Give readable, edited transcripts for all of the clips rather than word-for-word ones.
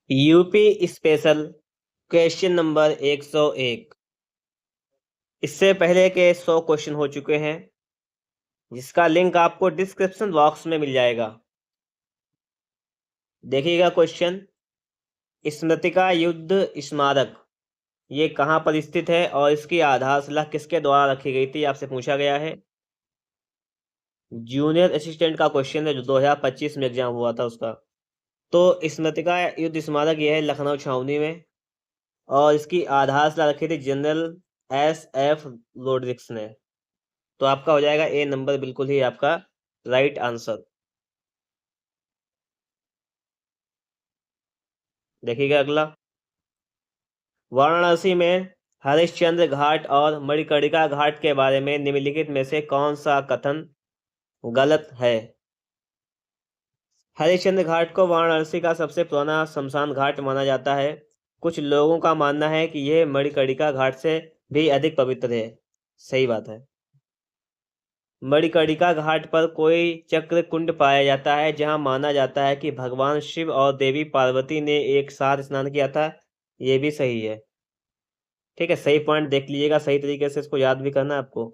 UP special question number 101। इससे पहले के 100 क्वेश्चन हो चुके हैं, जिसका लिंक आपको डिस्क्रिप्शन बॉक्स में मिल जाएगा। देखिएगा क्वेश्चन, स्मृतिका युद्ध स्मारक ये कहाँ पर स्थित है और इसकी आधारशिला किसके द्वारा रखी गई थी, आपसे पूछा गया है। जूनियर असिस्टेंट का क्वेश्चन है जो 2025 में एग्जाम हुआ था उसका। तो स्मृतिका युद्ध स्मारक यह है लखनऊ छावनी में, और इसकी आधारशिला रखी थी जनरल SF रोड्रिक्स ने। तो आपका हो जाएगा ए नंबर, बिल्कुल ही आपका राइट आंसर। देखिएगा अगला, वाराणसी में हरिश्चंद्र घाट और मणिकर्णिका घाट के बारे में निम्नलिखित में से कौन सा कथन गलत है। हरिश्चंद्र घाट को वाराणसी का सबसे पुराना शमशान घाट माना जाता है। कुछ लोगों का मानना है कि यह मणिकर्णिका घाट से भी अधिक पवित्र है। सही बात है। मणिकर्णिका घाट पर कोई चक्र कुंड पाया जाता है, जहां माना जाता है कि भगवान शिव और देवी पार्वती ने एक साथ स्नान किया था। यह भी सही है। ठीक है, सही पॉइंट देख लीजिएगा, सही तरीके से इसको याद भी करना है आपको।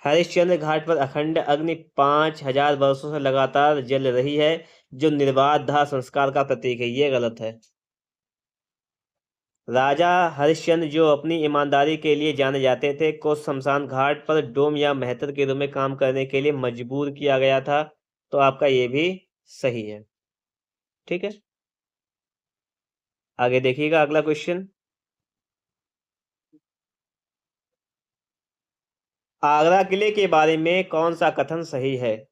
हरिश्चंद्र घाट पर अखंड अग्नि 5000 वर्षों से लगातार जल रही है, जो निर्बाध दाह संस्कार का प्रतीक है। ये गलत है। राजा हरिश्चंद्र, जो अपनी ईमानदारी के लिए जाने जाते थे, को शमशान घाट पर डोम या मेहतर के रूप में काम करने के लिए मजबूर किया गया था। तो आपका ये भी सही है। ठीक है, आगे देखिएगा अगला क्वेश्चन, आगरा किले के बारे में कौन सा कथन सही है।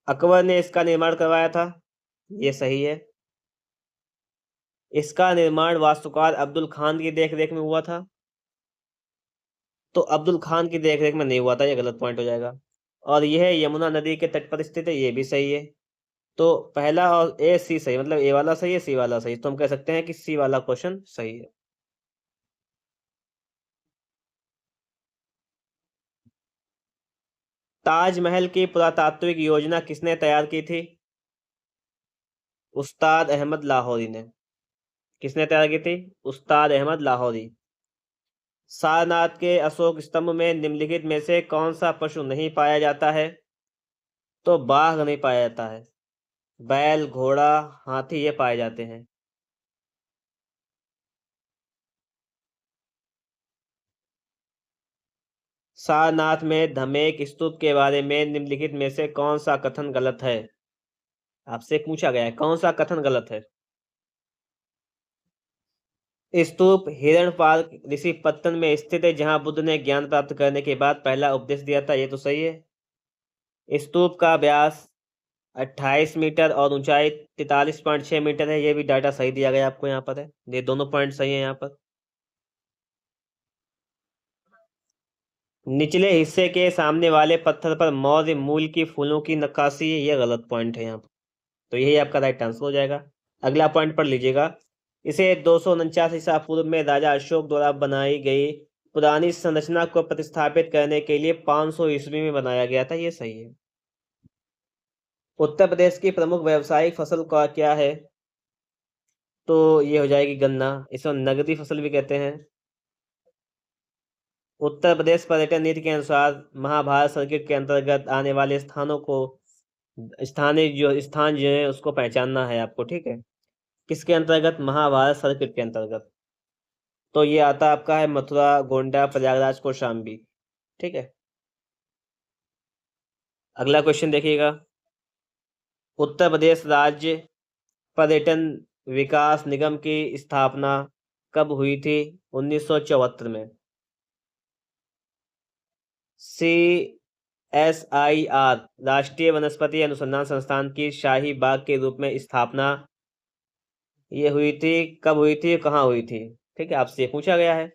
अकबर ने इसका निर्माण करवाया था। ये सही है। इसका निर्माण वास्तुकार अब्दुल खान की देखरेख में हुआ था। तो अब्दुल खान की देखरेख में नहीं हुआ था, ये गलत पॉइंट हो जाएगा। और यह यमुना नदी के तट पर स्थित है, ये भी सही है। तो पहला और ए सी सही, मतलब ए वाला सही है, सी वाला सही, तो हम कह सकते हैं कि सी वाला क्वेश्चन सही है। ताजमहल की पुरातात्विक योजना किसने तैयार की थी। उस्ताद अहमद लाहौरी ने। किसने तैयार की थी। उस्ताद अहमद लाहौरी। सारनाथ के अशोक स्तंभ में निम्नलिखित में से कौन सा पशु नहीं पाया जाता है। तो बाघ नहीं पाया जाता है, बैल, घोड़ा, हाथी ये पाए जाते हैं। सारनाथ में धमेक स्तूप के बारे में निम्नलिखित में से कौन सा कथन गलत है। आपसे पूछा गया है कौन सा कथन गलत है। स्तूप हिरणपाल ऋषि पत्तन में स्थित है, जहां बुद्ध ने ज्ञान प्राप्त करने के बाद पहला उपदेश दिया था। ये तो सही है। स्तूप का व्यास 28 मीटर और ऊंचाई 43.6 मीटर है। ये भी डाटा सही दिया गया आपको, यहाँ पर है, ये दोनों पॉइंट सही है यहाँ पर। निचले हिस्से के सामने वाले पत्थर पर मौर्य मूल की फूलों की नक्काशी है। ये गलत पॉइंट है यहाँ पर, तो यही आपका राइट आंसर हो जाएगा। अगला पॉइंट पढ़ लीजिएगा, इसे 249 ईसा पूर्व में राजा अशोक द्वारा बनाई गई पुरानी संरचना को प्रतिस्थापित करने के लिए 500 ईस्वी में बनाया गया था। ये सही है। उत्तर प्रदेश की प्रमुख व्यावसायिक फसल का क्या है। तो ये हो जाएगी गन्ना, इसको नगदी फसल भी कहते हैं। उत्तर प्रदेश पर्यटन नीति के अनुसार महाभारत सर्किट के अंतर्गत आने वाले स्थानों को, स्थानीय जो स्थान जो है उसको पहचानना है आपको। ठीक है, किसके अंतर्गत, महाभारत सर्किट के अंतर्गत। तो ये आता आपका है मथुरा, गोंडा, प्रयागराज, कौशाम्बी। ठीक है, अगला क्वेश्चन देखिएगा, उत्तर प्रदेश राज्य पर्यटन विकास निगम की स्थापना कब हुई थी। 1974 में। CSIR राष्ट्रीय वनस्पति अनुसंधान संस्थान की शाही बाग के रूप में स्थापना ये हुई थी, कब हुई थी, कहाँ हुई थी। ठीक है, आपसे ये पूछा गया है,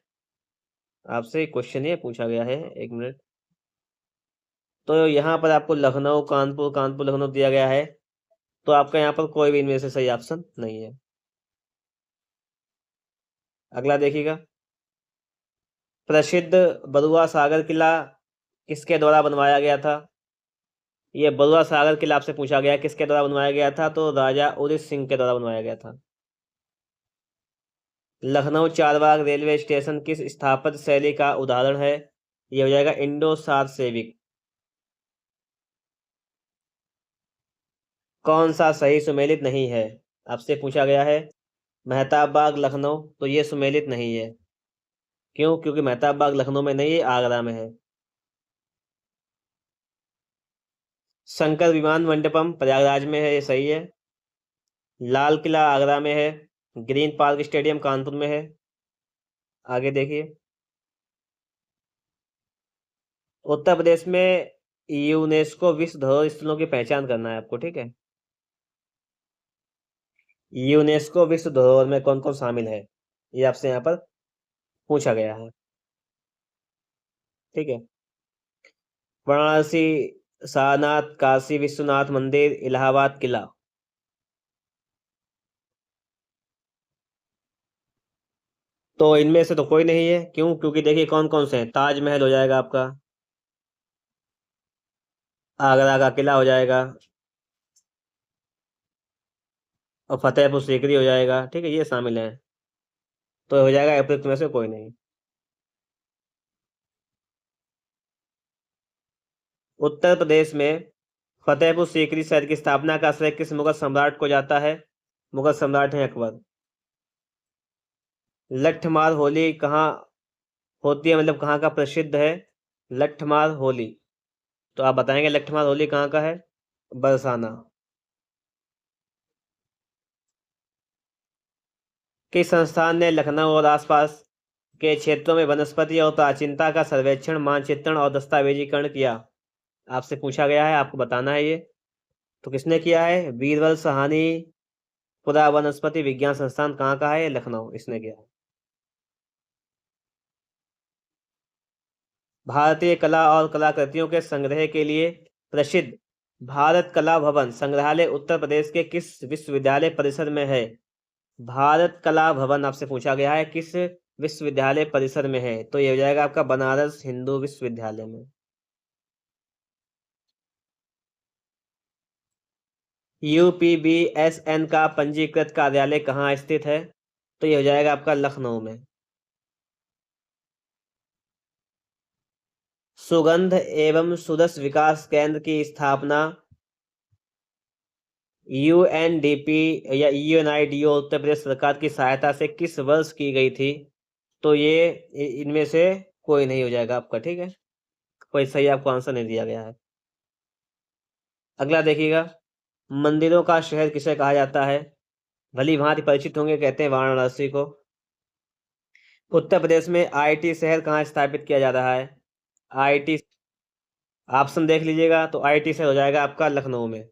आपसे क्वेश्चन ये पूछा गया है। एक मिनट, तो यहाँ पर आपको लखनऊ, कानपुर, कानपुर लखनऊ दिया गया है। तो आपका यहाँ पर कोई भी इनमें से सही ऑप्शन नहीं है। अगला देखिएगा, प्रसिद्ध बरुआ सागर किला किसके द्वारा बनवाया गया था। ये बलुआ सागर किला आपसे पूछा गया किसके द्वारा बनवाया गया था, तो राजा उदित सिंह के द्वारा बनवाया गया था। लखनऊ चारबाग रेलवे स्टेशन किस स्थापत्य शैली का उदाहरण है, ये हो जाएगा इंडो सार सेविक। कौन सा सही सुमेलित नहीं है, आपसे पूछा गया है। मेहताब बाग लखनऊ, तो ये सुमेलित नहीं है। क्यों, क्योंकि मेहताब बाग लखनऊ में नहीं है, आगरा में है। शंकर विमान मंडपम प्रयागराज में है, ये सही है। लाल किला आगरा में है। ग्रीन पार्क स्टेडियम कानपुर में है। आगे देखिए। उत्तर प्रदेश में यूनेस्को विश्व धरोहर स्थलों की पहचान करना है आपको, ठीक है। यूनेस्को विश्व धरोहर में कौन कौन शामिल है, ये आपसे यहाँ पर पूछा गया है, ठीक है। वाराणसी, सारनाथ, काशी विश्वनाथ मंदिर, इलाहाबाद किला। तो इनमें से तो कोई नहीं है, क्यों, क्योंकि देखिए कौन कौन से हैं। ताजमहल हो जाएगा आपका, आगरा का किला हो जाएगा, और फतेहपुर सीकरी हो जाएगा, ठीक है, ये शामिल हैं। तो हो जाएगा अप्रयुक्त में से कोई नहीं। उत्तर प्रदेश में फतेहपुर सीकरी शहर की स्थापना का श्रेय किस मुगल सम्राट को जाता है, मुगल सम्राट हैं अकबर। लट्ठमार होली कहाँ होती है, मतलब कहाँ का प्रसिद्ध है लट्ठमार होली, तो आप बताएंगे लट्ठमार होली कहाँ का है। बरसाना। किस संस्थान ने लखनऊ और आसपास के क्षेत्रों में वनस्पति और प्राचीनता का सर्वेक्षण, मानचित्रण और दस्तावेजीकरण किया, आपसे पूछा गया है, आपको बताना है ये। तो किसने किया है, बीरबल साहनी पुरा वनस्पति विज्ञान संस्थान कहाँ का है, लखनऊ, इसने किया है। भारतीय कला और कलाकृतियों के संग्रह के लिए प्रसिद्ध भारत कला भवन संग्रहालय उत्तर प्रदेश के किस विश्वविद्यालय परिसर में है। भारत कला भवन आपसे पूछा गया है किस विश्वविद्यालय परिसर में है, तो ये हो जाएगा आपका बनारस हिंदू विश्वविद्यालय में। यूपीबीएसएन का पंजीकृत कार्यालय कहाँ स्थित है, तो ये हो जाएगा आपका लखनऊ में। सुगंध एवं सुरस विकास केंद्र की स्थापना यूएनडीपी या यूएनआईडीओ उत्तर प्रदेश सरकार की सहायता से किस वर्ष की गई थी, तो ये इनमें से कोई नहीं हो जाएगा आपका, ठीक है। कोई सही आपको आंसर नहीं दिया गया है। अगला देखिएगा। मंदिरों का शहर किसे कहा जाता है, भली भांति परिचित होंगे, कहते हैं वाराणसी को। उत्तर प्रदेश में आईटी शहर कहाँ स्थापित किया जा रहा है, आईटी ऑप्शन देख लीजिएगा, तो आईटी शहर हो जाएगा आपका लखनऊ में।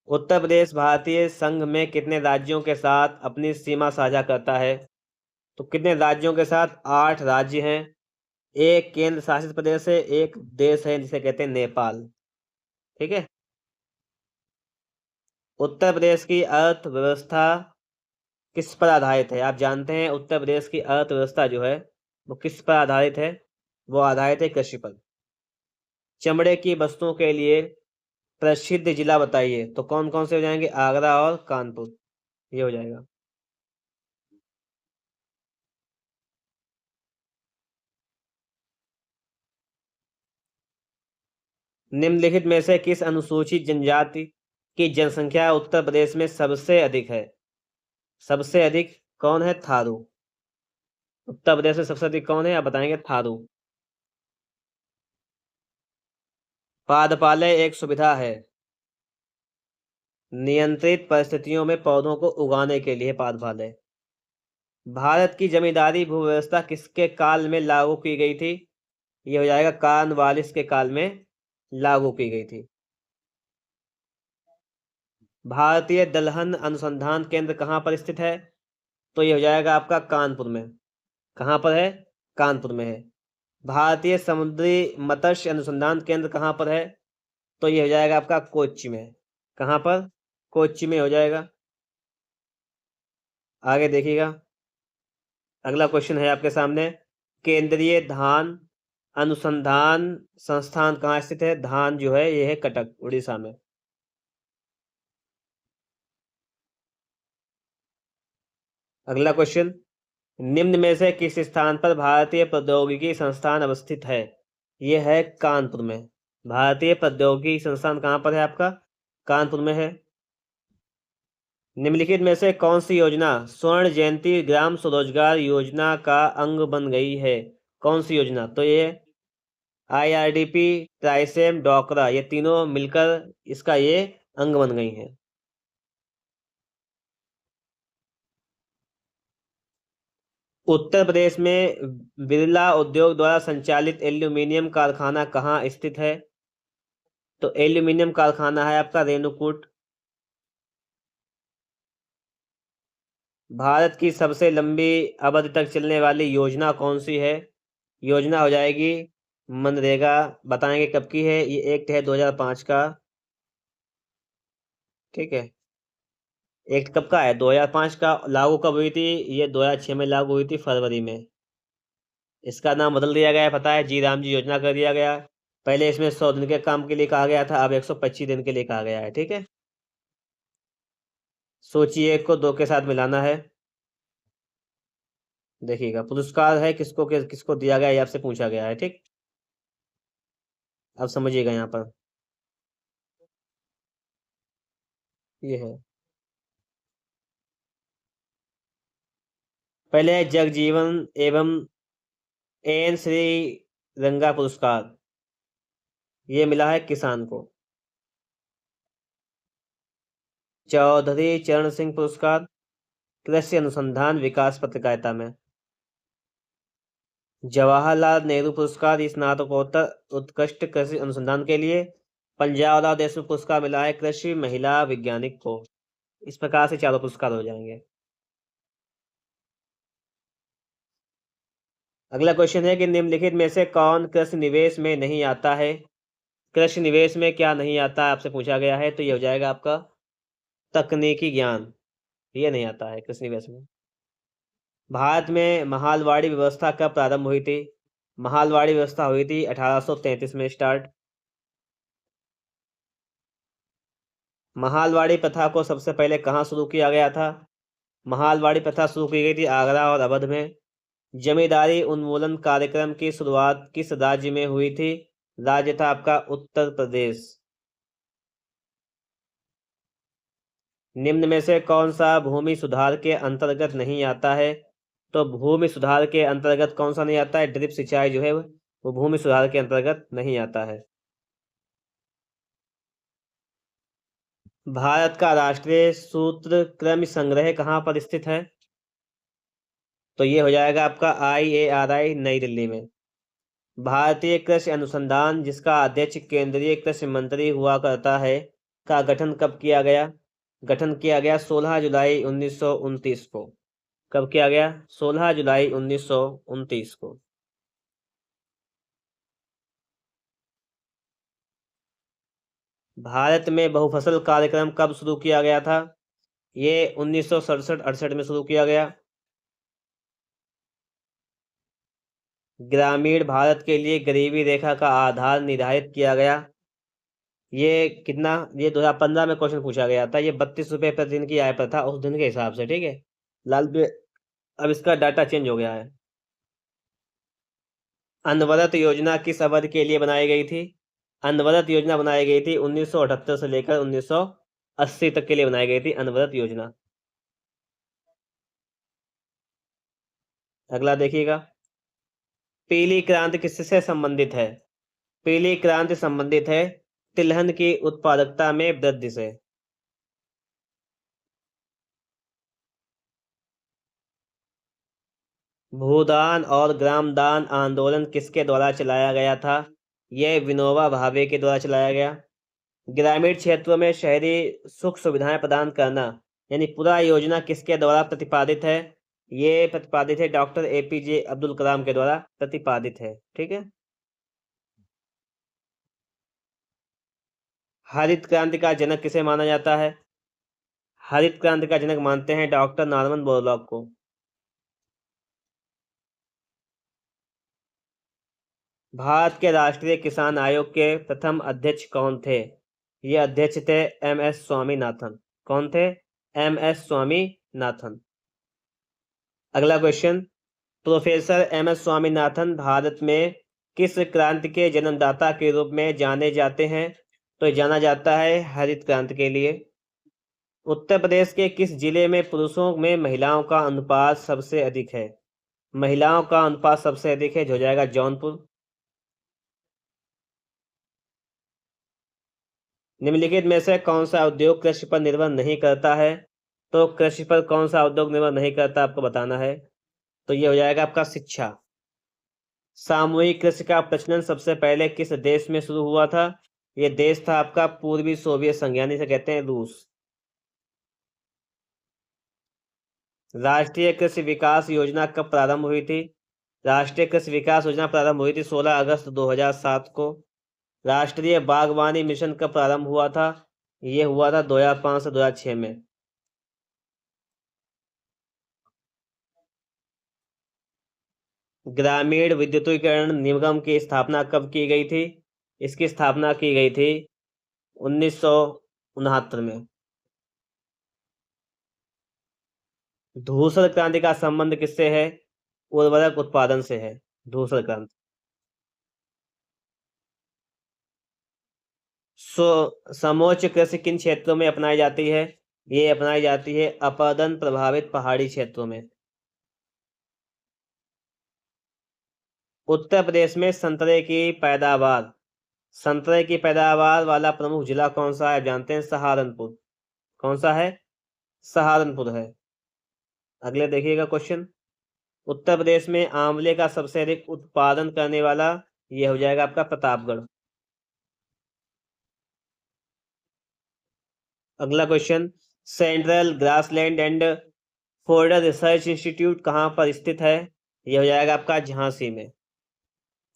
उत्तर प्रदेश भारतीय संघ में कितने राज्यों के साथ अपनी सीमा साझा करता है, तो कितने राज्यों के साथ, 8 राज्य हैं, एक केंद्र शासित प्रदेश है, एक देश है जिसे कहते हैं नेपाल, ठीक है। उत्तर प्रदेश की अर्थव्यवस्था किस पर आधारित है, आप जानते हैं उत्तर प्रदेश की अर्थव्यवस्था जो है वो किस पर आधारित है, वो आधारित है कृषि पर। चमड़े की वस्तुओं के लिए प्रसिद्ध जिला बताइए, तो कौन कौन से हो जाएंगे, आगरा और कानपुर, ये हो जाएगा। निम्नलिखित में से किस अनुसूचित जनजाति की जनसंख्या उत्तर प्रदेश में सबसे अधिक है, सबसे अधिक कौन है, थारू। उत्तर प्रदेश में सबसे अधिक कौन है, आप बताएंगे, थारू। पादपालय एक सुविधा है नियंत्रित परिस्थितियों में पौधों को उगाने के लिए, पादपालय। भारत की जमींदारी भू व्यवस्था किसके काल में लागू की गई थी, ये हो जाएगा कॉर्नवालिस के काल में लागू की गई थी। भारतीय दलहन अनुसंधान केंद्र कहाँ पर स्थित है, तो ये हो जाएगा आपका कानपुर में। कहाँ पर है, कानपुर में है। भारतीय समुद्री मत्स्य अनुसंधान केंद्र कहाँ पर है, तो ये हो जाएगा आपका कोच्चि में। कहाँ पर, कोच्चि में हो जाएगा। आगे देखिएगा। अगला क्वेश्चन है आपके सामने, केंद्रीय धान अनुसंधान संस्थान कहाँ स्थित है? धान जो है ये है कटक, उड़ीसा में। अगला क्वेश्चन, निम्न में से किस स्थान पर भारतीय प्रौद्योगिकी संस्थान अवस्थित है? ये है कानपुर में। भारतीय प्रौद्योगिकी संस्थान कहाँ पर है आपका? कानपुर में है। निम्नलिखित में से कौन सी योजना स्वर्ण जयंती ग्राम स्वरोजगार योजना का अंग बन गई है? कौन सी योजना? तो ये IRDP, ट्राइसेम, डोकरा, ये तीनों मिलकर इसका ये अंग बन गई हैं। उत्तर प्रदेश में बिरला उद्योग द्वारा संचालित एल्यूमीनियम कारखाना कहाँ स्थित है? तो एल्यूमीनियम कारखाना है आपका रेणुकूट। भारत की सबसे लंबी अवधि तक चलने वाली योजना कौन सी है? योजना हो जाएगी मनरेगा। बताएंगे कब की है? ये एक्ट है 2005 का। ठीक है। एक्ट कब का है? 2005 का। लागू कब हुई थी? ये 2006 में लागू हुई थी, फरवरी में। इसका नाम बदल दिया गया है, पता है? जी राम जी योजना कर दिया गया। पहले इसमें 100 दिन के काम के लिए कहा गया था, अब 125 दिन के लिए कहा गया है। ठीक है। सोचिए, एक को दो के साथ मिलाना है। देखिएगा, पुरस्कार है किसको किसको दिया गया है, ये आपसे पूछा गया है। ठीक, अब समझिएगा यहाँ पर। ये है, पहले है जगजीवन एवं एन श्री रंगा पुरस्कार। ये मिला है किसान को। चौधरी चरण सिंह पुरस्कार कृषि अनुसंधान विकास पत्रकारिता में। जवाहरलाल नेहरू पुरस्कार स्नातकोत्तर उत्कृष्ट कृषि अनुसंधान के लिए। पंजाब राव देशमुख पुरस्कार मिला है कृषि महिला वैज्ञानिक को। इस प्रकार से चारों पुरस्कार हो जाएंगे। अगला क्वेश्चन है कि निम्नलिखित में से कौन कृषि निवेश में नहीं आता है? कृषि निवेश में क्या नहीं आता है आपसे पूछा गया है, तो ये हो जाएगा आपका तकनीकी ज्ञान। ये नहीं आता है कृषि निवेश में। भारत में महालवाड़ी व्यवस्था कब प्रारंभ हुई थी? महालवाड़ी व्यवस्था हुई थी 1833 में स्टार्ट। महालवाड़ी प्रथा को सबसे पहले कहाँ शुरू किया गया था? महालवाड़ी प्रथा शुरू की गई थी आगरा और अवध में। जमींदारी उन्मूलन कार्यक्रम की शुरुआत किस राज्य में हुई थी? राज्य था आपका उत्तर प्रदेश। निम्न में से कौन सा भूमि सुधार के अंतर्गत नहीं आता है? तो भूमि सुधार के अंतर्गत कौन सा नहीं आता है? ड्रिप सिंचाई जो है वो भूमि सुधार के अंतर्गत नहीं आता है। भारत का राष्ट्रीय सूत्रकृमि संग्रह कहाँ पर स्थित है? तो ये हो जाएगा आपका IARI नई दिल्ली में। भारतीय कृषि अनुसंधान जिसका अध्यक्ष केंद्रीय कृषि मंत्री हुआ करता है का गठन कब किया गया? गठन किया गया 16 जुलाई 1929 को। कब किया गया? 16 जुलाई 1929 को। भारत में बहुफसल कार्यक्रम कब शुरू किया गया था? ये 1967-68 में शुरू किया गया। ग्रामीण भारत के लिए गरीबी रेखा का आधार निर्धारित किया गया। ये कितना? ये 2015 में क्वेश्चन पूछा गया था। ये 32 रुपये प्रति दिन की आय पर था उस दिन के हिसाब से। ठीक है लाल पे, अब इसका डाटा चेंज हो गया है। अनवरत योजना किस अवधि के लिए बनाई गई थी? अनवरत योजना बनाई गई थी 1978 से लेकर 1980 तक के लिए बनाई गई थी अनवरत योजना। अगला देखिएगा, पीली क्रांति किससे संबंधित है? पीली क्रांति संबंधित है तिलहन की उत्पादकता में वृद्धि से। भूदान और ग्रामदान आंदोलन किसके द्वारा चलाया गया था? यह विनोबा भावे के द्वारा चलाया गया। ग्रामीण क्षेत्रों में शहरी सुख सुविधाएं प्रदान करना यानी पूरा योजना किसके द्वारा प्रतिपादित है? ये प्रतिपादित है डॉक्टर APJ अब्दुल कलाम के द्वारा प्रतिपादित है। ठीक है। हरित क्रांति का जनक किसे माना जाता है? हरित क्रांति का जनक मानते हैं डॉक्टर नॉर्मन बोरलॉग को। भारत के राष्ट्रीय किसान आयोग के प्रथम अध्यक्ष कौन थे? ये अध्यक्ष थे MS स्वामीनाथन। कौन थे? MS स्वामीनाथन। अगला question, professor MS Swaminathan Bharat में किस क्रांति के जन्मदाता के रूप में जाने जाते हैं? तो जाना जाता है हरित क्रांति के लिए। उत्तर प्रदेश के किस जिले में पुरुषों में महिलाओं का अनुपात सबसे अधिक है? महिलाओं का अनुपात सबसे अधिक है, जो हो जाएगा जौनपुर। निम्नलिखित में से कौन सा उद्योग कृषि पर निर्भर नहीं करता है? तो कृषि पर कौन सा उद्योग निर्भर नहीं करता, आपको बताना है। तो ये हो जाएगा आपका शिक्षा। सामूहिक कृषि का प्रचलन सबसे पहले किस देश में शुरू हुआ था? ये देश था आपका पूर्वी सोवियत संघ, यानी से कहते हैं रूस। राष्ट्रीय कृषि विकास योजना कब प्रारंभ हुई थी? राष्ट्रीय कृषि विकास योजना प्रारंभ हुई थी 16 अगस्त 2007 को। राष्ट्रीय बागवानी मिशन कब प्रारंभ हुआ था? ये हुआ था 2005 से 2006 में। ग्रामीण विद्युतीकरण निगम की स्थापना कब की गई थी? इसकी स्थापना की गई थी 1969 में। धूसर क्रांति का संबंध किससे है? उर्वरक उत्पादन से है धूसर क्रांति। समोच्च कृषि किन क्षेत्रों में अपनाई जाती है? ये अपनाई जाती है अपरदन प्रभावित पहाड़ी क्षेत्रों में। उत्तर प्रदेश में संतरे की पैदावार वाला प्रमुख जिला कौन सा है? जानते हैं, सहारनपुर। कौन सा है? सहारनपुर है। अगले देखिएगा क्वेश्चन, उत्तर प्रदेश में आंवले का सबसे अधिक उत्पादन करने वाला, ये हो जाएगा आपका प्रतापगढ़। अगला question, central grassland and folder research institute कहाँ पर स्थित है? ये हो जाएगा आपका झांसी में।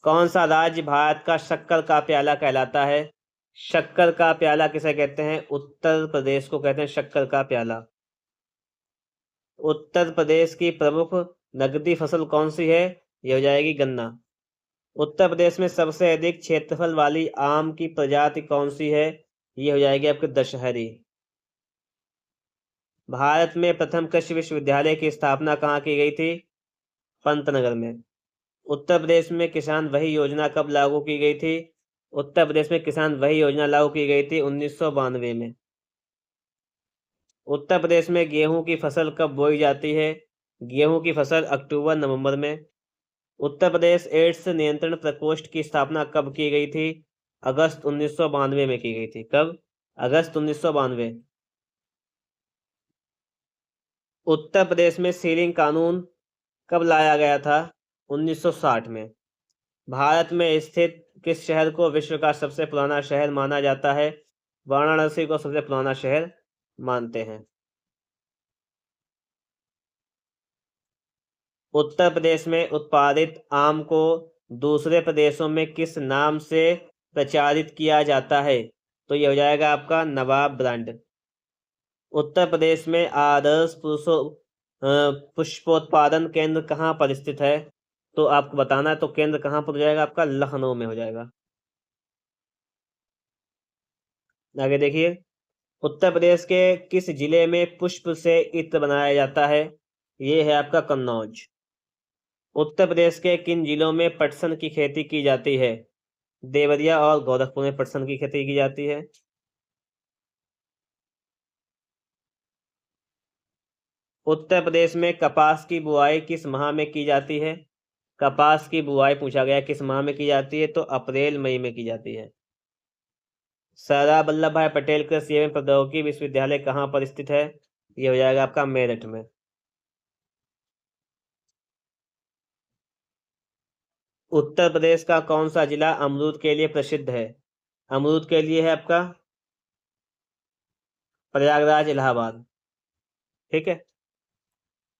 कौन सा राज्य भारत का शक्कर का प्याला कहलाता है? शक्कर का प्याला किसे कहते हैं? उत्तर प्रदेश को कहते हैं शक्कर का प्याला। उत्तर प्रदेश की प्रमुख नकदी फसल कौन सी है? ये हो जाएगी गन्ना। उत्तर प्रदेश में सबसे अधिक क्षेत्रफल वाली आम की प्रजाति कौन सी है? ये हो जाएगी आपके दशहरी। भारत में प्रथम कृषि विश्वविद्यालय की स्थापना कहाँ की गई थी? पंतनगर में। उत्तर प्रदेश में किसान वही योजना कब लागू की गई थी? उत्तर प्रदेश में किसान वही योजना लागू की गई थी 1992 में। उत्तर प्रदेश में गेहूं की फसल कब बोई जाती है? गेहूं की फसल अक्टूबर नवंबर में। उत्तर प्रदेश एड्स नियंत्रण प्रकोष्ठ की स्थापना कब की गई थी? अगस्त 1992 में की गई थी। कब? अगस्त 1992। उत्तर प्रदेश में सीलिंग कानून कब लाया गया था? 1960 में। भारत में स्थित किस शहर को विश्व का सबसे पुराना शहर माना जाता है? वाराणसी को सबसे पुराना शहर मानते हैं। उत्तर प्रदेश में उत्पादित आम को दूसरे प्रदेशों में किस नाम से प्रचारित किया जाता है? तो यह हो जाएगा आपका नवाब ब्रांड। उत्तर प्रदेश में आदर्श पुष्पोत्पादन केंद्र कहाँ पर स्थित है? तो आपको बताना है, तो केंद्र कहाँ पर हो जाएगा आपका? लखनऊ में हो जाएगा। आगे देखिए, उत्तर प्रदेश के किस जिले में पुष्प से इत्र बनाया जाता है? ये है आपका कन्नौज। उत्तर प्रदेश के किन जिलों में पटसन की खेती की जाती है? देवरिया और गोरखपुर में पटसन की खेती की जाती है। उत्तर प्रदेश में कपास की बुआई किस माह में की जाती है? कपास की बुआई पूछा गया किस माह में की जाती है? तो अप्रैल मई में की जाती है। सरदार वल्लभ भाई पटेल कृषि एवं प्रौद्योगिकी विश्वविद्यालय कहाँ पर स्थित है? ये हो जाएगा आपका मेरठ में। उत्तर प्रदेश का कौन सा जिला अमरूद के लिए प्रसिद्ध है? अमरूद के लिए है आपका प्रयागराज, इलाहाबाद। ठीक है,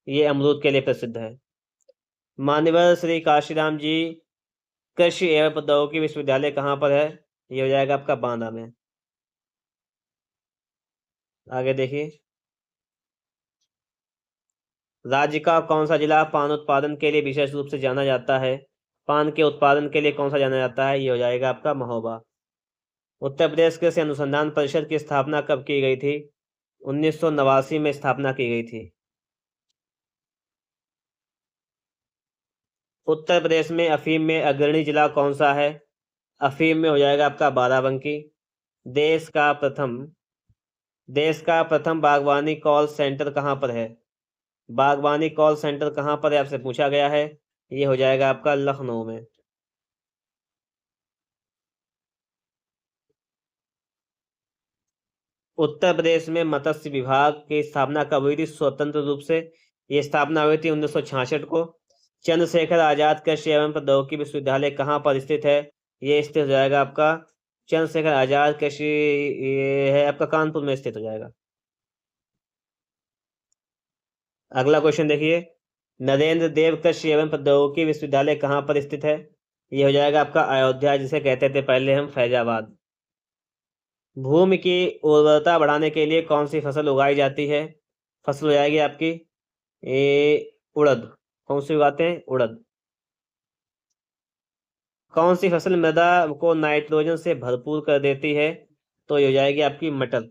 ये अमरूद के लिए प्रसिद्ध है। मान्यवर श्री काशीराम जी कृषि एवं प्रौद्योगिकी विश्वविद्यालय कहाँ पर है? ये हो जाएगा आपका बांदा में। आगे देखिए, राज्य का कौन सा जिला पान उत्पादन के लिए विशेष रूप से जाना जाता है? पान के उत्पादन के लिए कौन सा जाना जाता है? ये हो जाएगा आपका महोबा। उत्तर प्रदेश कृषि अनुसंधान परिषद की स्थापना कब की गई थी? 1989 में स्थापना की गई थी। उत्तर प्रदेश में अफीम में अग्रणी जिला कौन सा है? अफीम में हो जाएगा आपका बाराबंकी। देश का प्रथम देश का प्रथम बागवानी कॉल सेंटर कहाँ पर है? बागवानी कॉल सेंटर कहाँ पर है आपसे पूछा गया है। ये हो जाएगा आपका लखनऊ में। उत्तर प्रदेश में मत्स्य विभाग की स्थापना कब हुई थी स्वतंत्र रूप से? ये स्थापना हुई थी 1966 को। चंद्रशेखर आजाद कृषि एवं प्रौद्योगिकी विश्वविद्यालय कहाँ पर स्थित है? ये स्थित हो जाएगा आपका चंद्रशेखर आजाद कृषि, ये है आपका कानपुर में स्थित हो जाएगा। अगला क्वेश्चन देखिए, नरेंद्र देव कृषि एवं प्रौद्योगिकी विश्वविद्यालय कहाँ पर स्थित है? ये हो जाएगा आपका अयोध्या, जिसे कहते थे पहले हम फैजाबाद। भूमि की उर्वरता बढ़ाने के लिए कौन सी फसल उगाई जाती है? फसल हो जाएगी आपकी उड़द। कौन सी उगाते हैं? उड़द। कौन सी फसल मृदा को नाइट्रोजन से भरपूर कर देती है? तो ये हो जाएगी आपकी मटर।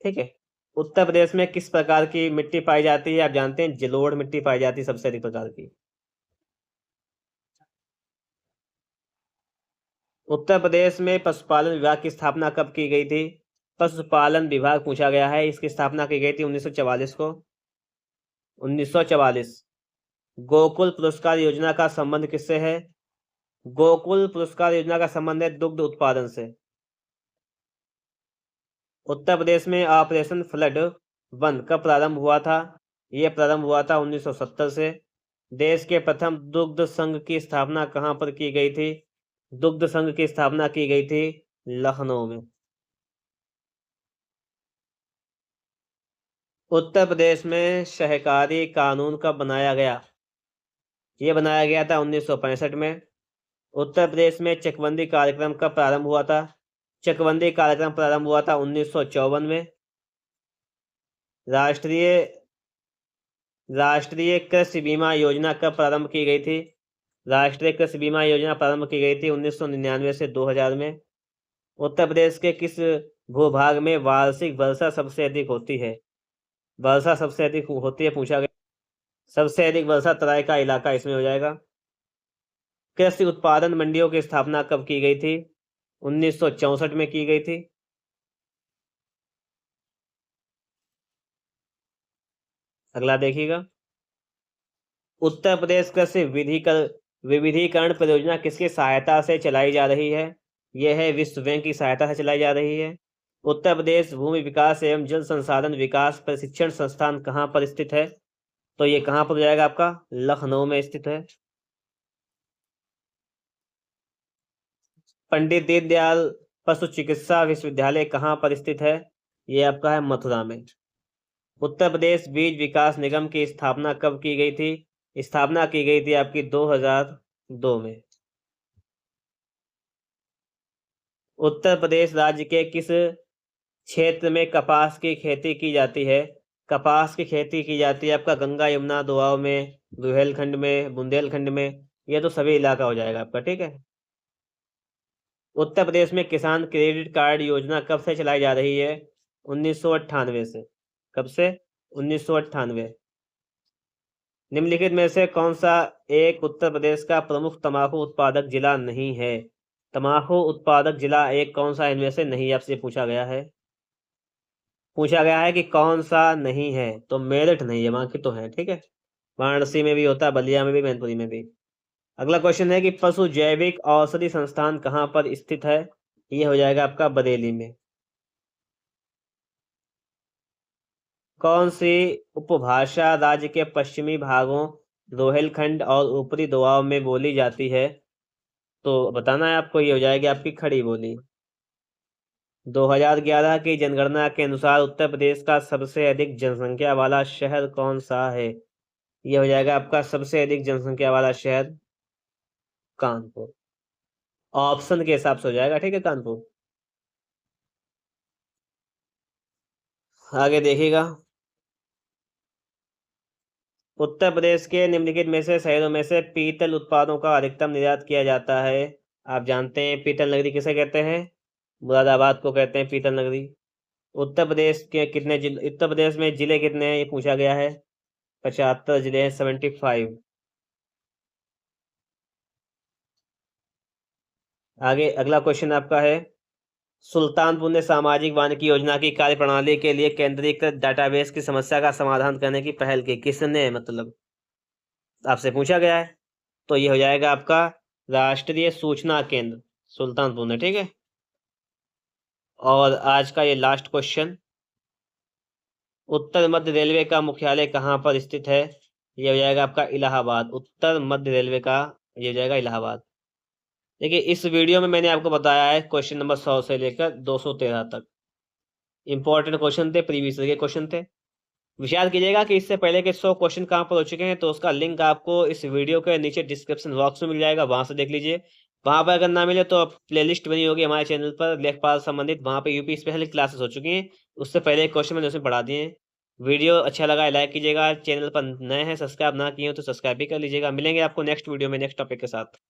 ठीक है। उत्तर प्रदेश में किस प्रकार की मिट्टी पाई जाती है? आप जानते हैं जलोढ़ मिट्टी पाई जाती है सबसे अधिक प्रकार की। उत्तर प्रदेश में पशुपालन विभाग की स्थापना कब की गई थी? पशुपालन विभाग पूछा गया है, इसकी स्थापना की गई थी 1944 को। 1944। गोकुल पुरस्कार योजना का संबंध किससे है? गोकुल पुरस्कार योजना का संबंध है दुग्ध उत्पादन से। उत्तर प्रदेश में ऑपरेशन फ्लड 1 कब प्रारंभ हुआ था? यह प्रारंभ हुआ था 1970 से। देश के प्रथम दुग्ध संघ की स्थापना कहाँ पर की गई थी? दुग्ध संघ की स्थापना की गई थी लखनऊ में। उत्तर प्रदेश में सहकारी कानून कब बनाया गया? यह बनाया गया था 1965 में। उत्तर प्रदेश में चकबंदी कार्यक्रम कब प्रारंभ हुआ था? चकबंदी कार्यक्रम प्रारंभ हुआ था 1954 में। राष्ट्रीय राष्ट्रीय कृषि बीमा योजना कब प्रारंभ की गई थी? राष्ट्रीय कृषि बीमा योजना प्रारंभ की गई थी 1999 से 2000 में। उत्तर प्रदेश के किस भूभाग में वार्षिक वर्षा सबसे अधिक होती है? वर्षा सबसे अधिक होती है पूछा गया। सबसे अधिक वर्षा तराई का इलाका इसमें हो जाएगा। कृषि उत्पादन मंडियों की स्थापना कब की गई थी? 1964 में की गई थी। अगला देखिएगा, उत्तर प्रदेश कृषि विविधीकरण परियोजना किसकी सहायता से चलाई जा रही है? यह है विश्व बैंक की सहायता से चलाई जा रही है। उत्तर प्रदेश भूमि विकास एवं जल संसाधन विकास प्रशिक्षण संस्थान कहाँ पर स्थित है? तो ये कहाँ पर हो जाएगा आपका? लखनऊ में स्थित है। पंडित दीनदयाल पशु चिकित्सा विश्वविद्यालय कहाँ पर स्थित है? ये आपका है मथुरा में। उत्तर प्रदेश बीज विकास निगम की स्थापना कब की गई थी? स्थापना की गई थी आपकी 2002 में। उत्तर प्रदेश राज्य के किस क्षेत्र में कपास की खेती की जाती है? कपास की खेती की जाती है आपका गंगा यमुना दोआब में, रुहेलखंड में, बुंदेलखंड में। ये तो सभी इलाका हो जाएगा आपका। ठीक है। उत्तर प्रदेश में किसान क्रेडिट कार्ड योजना कब से चलाई जा रही है? 1998 से। कब से? 1998। निम्नलिखित में से कौन सा एक उत्तर प्रदेश का प्रमुख तंबाकू उत्पादक जिला नहीं है? तंबाकू उत्पादक जिला एक कौन सा इनमें से नहीं, आपसे पूछा गया है। पूछा गया है कि कौन सा नहीं है, तो मेरठ नहीं है, बाकी तो है। ठीक है। वाराणसी में भी होता है, बलिया में भी, मैनपुरी में भी। अगला क्वेश्चन है कि पशु जैविक औषधि संस्थान कहाँ पर स्थित है? ये हो जाएगा आपका बरेली में। कौन सी उपभाषा राज्य के पश्चिमी भागों रोहिलखंड और ऊपरी दोआब में बोली जाती है? तो बताना है आपको। ये हो जाएगी आपकी खड़ी बोली। 2011 की जनगणना के अनुसार उत्तर प्रदेश का सबसे अधिक जनसंख्या वाला शहर कौन सा है? ये हो जाएगा आपका सबसे अधिक जनसंख्या वाला शहर कानपुर। ऑप्शन के हिसाब से हो जाएगा। ठीक है, कानपुर। आगे देखिएगा, उत्तर प्रदेश के निम्नलिखित में से शहरों में से पीतल उत्पादों का अधिकतम निर्यात किया जाता है। आप जानते हैं पीतल नगरी किसे कहते हैं? मुरादाबाद को कहते हैं पीतल नगरी। उत्तर प्रदेश के कितने जिले, उत्तर प्रदेश में जिले कितने हैं ये पूछा गया है। 75 जिले हैं, 75। आगे अगला क्वेश्चन आपका है, सुल्तानपुर ने सामाजिक वानिकी योजना की कार्यप्रणाली के लिए केंद्रीकृत डाटाबेस की समस्या का समाधान करने की पहल की। किसने, मतलब आपसे पूछा गया है, तो ये हो जाएगा आपका राष्ट्रीय सूचना केंद्र सुल्तानपुर ने। ठीक है, और आज का ये लास्ट क्वेश्चन, उत्तर मध्य रेलवे का मुख्यालय कहाँ पर स्थित है? ये हो जाएगा आपका इलाहाबाद। उत्तर मध्य रेलवे का ये हो जाएगा इलाहाबाद। देखिए इस वीडियो में मैंने आपको बताया है क्वेश्चन नंबर 100 से लेकर 213 तक इंपॉर्टेंट क्वेश्चन थे, प्रीवियस के क्वेश्चन थे। विचार कीजिएगा कि इससे पहले के 100 क्वेश्चन कहाँ पर हो चुके हैं, तो उसका लिंक आपको इस वीडियो के नीचे डिस्क्रिप्शन बॉक्स में मिल जाएगा, वहां से देख लीजिए। वहां पर अगर ना मिले तो प्लेलिस्ट बनी होगी हमारे चैनल पर लेखपाल संबंधित, वहां पर यूपी स्पेशल क्लासेस हो चुकी हैं। उससे पहले क्वेश्चन मैंने उसमें पढ़ा दिए हैं। वीडियो अच्छा लगा है लाइक कीजिएगा, चैनल पर नए हैं सब्सक्राइब ना किए हो तो सब्सक्राइब भी कर लीजिएगा। मिलेंगे आपको नेक्स्ट वीडियो में नेक्स्ट टॉपिक के साथ।